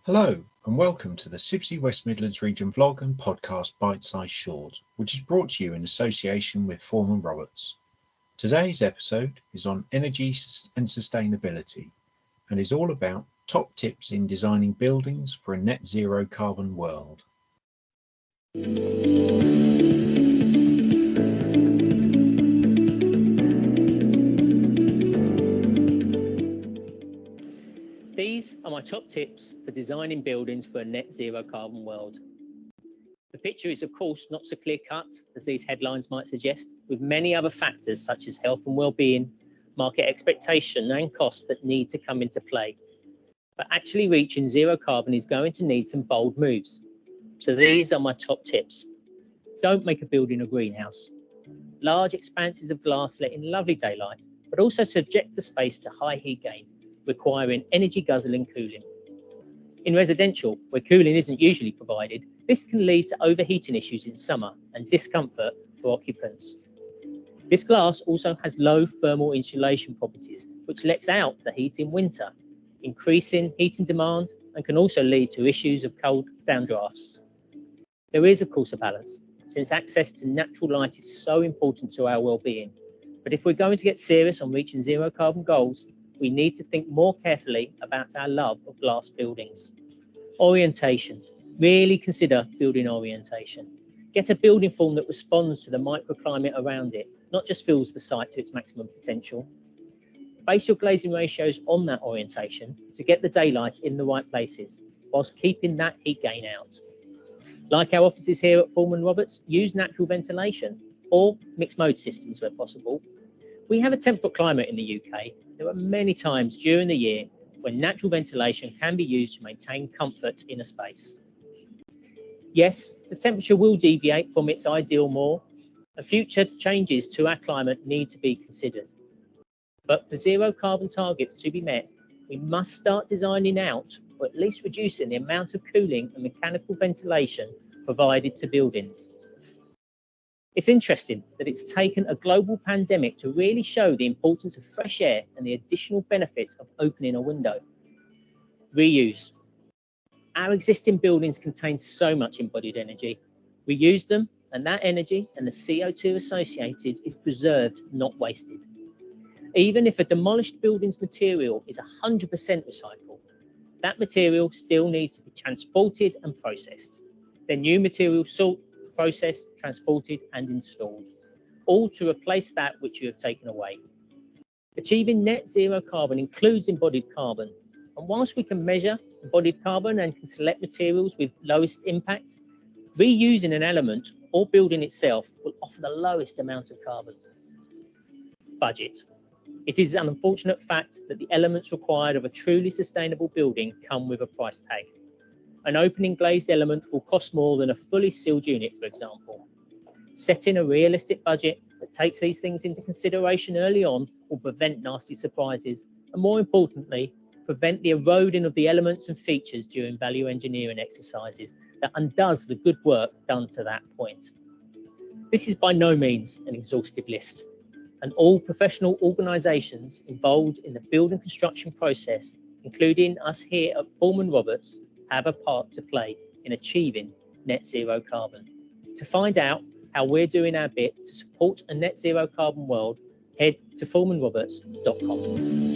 Hello and welcome to the CIBSE West Midlands region vlog and podcast Bite-Size Short, which is brought to you in association with Foreman Roberts. Today's episode is on energy and sustainability and is all about top tips in designing buildings for a net zero carbon world. These are my top tips for designing buildings for a net zero carbon world. The picture is of course not so clear cut as these headlines might suggest, with many other factors such as health and well-being, market expectation and costs that need to come into play. But actually reaching zero carbon is going to need some bold moves. So these are my top tips. Don't make a building a greenhouse. Large expanses of glass let in lovely daylight, but also subject the space to high heat gain, requiring energy guzzling cooling. In residential, where cooling isn't usually provided, this can lead to overheating issues in summer and discomfort for occupants. This glass also has low thermal insulation properties, which lets out the heat in winter, increasing heating demand and can also lead to issues of cold downdrafts. There is of course a balance, since access to natural light is so important to our well-being. But if we're going to get serious on reaching zero carbon goals, we need to think more carefully about our love of glass buildings. Orientation. Really consider building orientation. Get a building form that responds to the microclimate around it, not just fills the site to its maximum potential. Base your glazing ratios on that orientation to get the daylight in the right places, whilst keeping that heat gain out. Like our offices here at Foreman Roberts, use natural ventilation or mixed mode systems where possible. We have a temperate climate in the UK. There are many times during the year when natural ventilation can be used to maintain comfort in a space. Yes, the temperature will deviate from its ideal more, and future changes to our climate need to be considered. But for zero carbon targets to be met, we must start designing out, or at least reducing the amount of cooling and mechanical ventilation provided to buildings. It's interesting that it's taken a global pandemic to really show the importance of fresh air and the additional benefits of opening a window. Reuse. Our existing buildings contain so much embodied energy. We use them, and that energy and the CO2 associated is preserved, not wasted. Even if a demolished building's material is 100% recycled, that material still needs to be transported and processed. Then new material sought, processed, transported and installed, all to replace that which you have taken away. Achieving net zero carbon includes embodied carbon, and whilst we can measure embodied carbon and can select materials with lowest impact, reusing an element or building itself will offer the lowest amount of carbon. Budget. It is an unfortunate fact that the elements required of a truly sustainable building come with a price tag. An opening glazed element will cost more than a fully sealed unit, for example. Setting a realistic budget that takes these things into consideration early on will prevent nasty surprises and, more importantly, prevent the eroding of the elements and features during value engineering exercises that undoes the good work done to that point. This is by no means an exhaustive list, and all professional organisations involved in the building construction process, including us here at Foreman Roberts, have a part to play in achieving net zero carbon. To find out how we're doing our bit to support a net zero carbon world, head to foremanroberts.com.